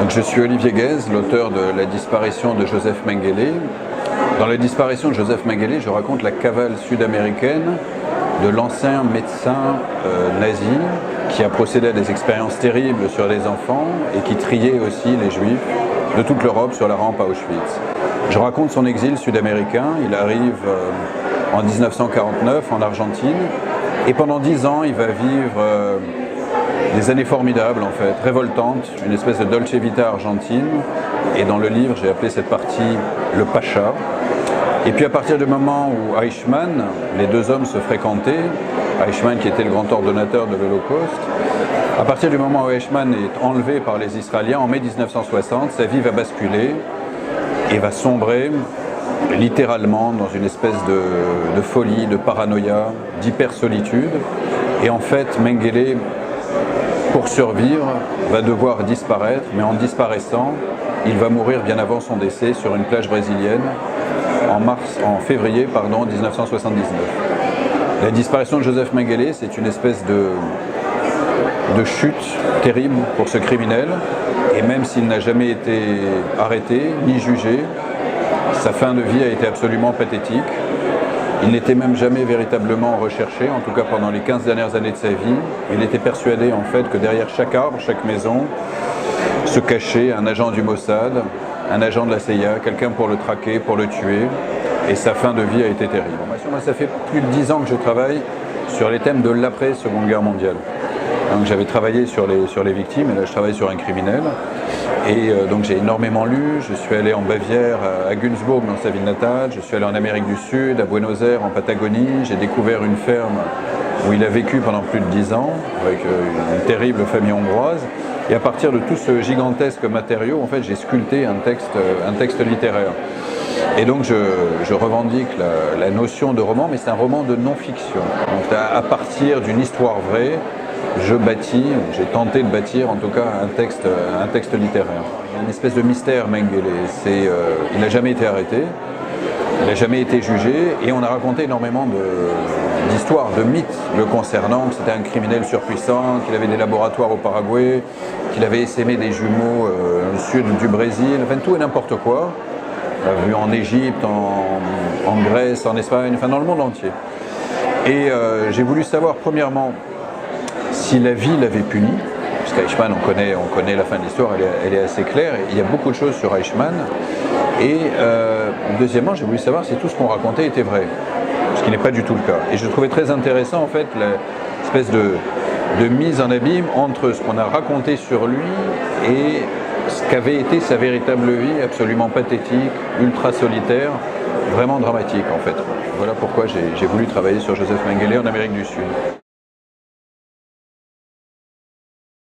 Donc, je suis Olivier Guèze, l'auteur de La disparition de Joseph Mengele. Dans La disparition de Joseph Mengele, je raconte la cavale sud-américaine de l'ancien médecin nazi qui a procédé à des expériences terribles sur les enfants et qui triait aussi les juifs de toute l'Europe sur la rampe à Auschwitz. Je raconte son exil sud-américain. Il arrive en 1949 en Argentine et pendant 10 ans il va vivre des années formidables en fait, révoltantes, une espèce de Dolce Vita argentine, et dans le livre j'ai appelé cette partie le Pacha. Et puis à partir du moment où Eichmann, les deux hommes se fréquentaient, Eichmann qui était le grand ordonnateur de l'Holocauste, à partir du moment où Eichmann est enlevé par les Israéliens en mai 1960, sa vie va basculer et va sombrer littéralement dans une espèce de folie, de paranoïa, d'hyper-solitude. Et en fait, Mengele, pour survivre, va devoir disparaître, mais en disparaissant, il va mourir bien avant son décès sur une plage brésilienne en février 1979. La disparition de Joseph Mengele, c'est une espèce de chute terrible pour ce criminel, et même s'il n'a jamais été arrêté ni jugé, sa fin de vie a été absolument pathétique. Il n'était même jamais véritablement recherché, en tout cas pendant les 15 dernières années de sa vie. Il était persuadé en fait que derrière chaque arbre, chaque maison, se cachait un agent du Mossad, un agent de la CIA, quelqu'un pour le traquer, pour le tuer. Et sa fin de vie a été terrible. Moi, ça fait plus de 10 ans que je travaille sur les thèmes de l'après-Seconde Guerre mondiale. Donc j'avais travaillé sur les victimes, et là je travaille sur un criminel. Et donc j'ai énormément lu, je suis allé en Bavière, à Günzburg, dans sa ville natale, je suis allé en Amérique du Sud, à Buenos Aires, en Patagonie, j'ai découvert une ferme où il a vécu pendant plus de 10 ans, avec une terrible famille hongroise. Et à partir de tout ce gigantesque matériau, en fait, j'ai sculpté un texte littéraire. Et donc je revendique la notion de roman, mais c'est un roman de non-fiction. Donc à partir d'une histoire vraie, j'ai tenté de bâtir en tout cas un texte littéraire. Il y a une espèce de mystère Mengele. Il n'a jamais été arrêté, il n'a jamais été jugé, et on a raconté énormément d'histoires, de mythes le concernant, que c'était un criminel surpuissant, qu'il avait des laboratoires au Paraguay, qu'il avait essaimé des jumeaux au sud du Brésil, enfin tout et n'importe quoi. On l'a vu en Égypte, en Grèce, en Espagne, enfin dans le monde entier. Et j'ai voulu savoir premièrement si la vie l'avait puni, puisqu'à Eichmann on connaît la fin de l'histoire, elle est assez claire, il y a beaucoup de choses sur Eichmann. Et deuxièmement, j'ai voulu savoir si tout ce qu'on racontait était vrai, ce qui n'est pas du tout le cas. Et je trouvais très intéressant en fait l'espèce de mise en abîme entre ce qu'on a raconté sur lui et ce qu'avait été sa véritable vie, absolument pathétique, ultra solitaire, vraiment dramatique en fait. Voilà pourquoi j'ai voulu travailler sur Joseph Mengele en Amérique du Sud.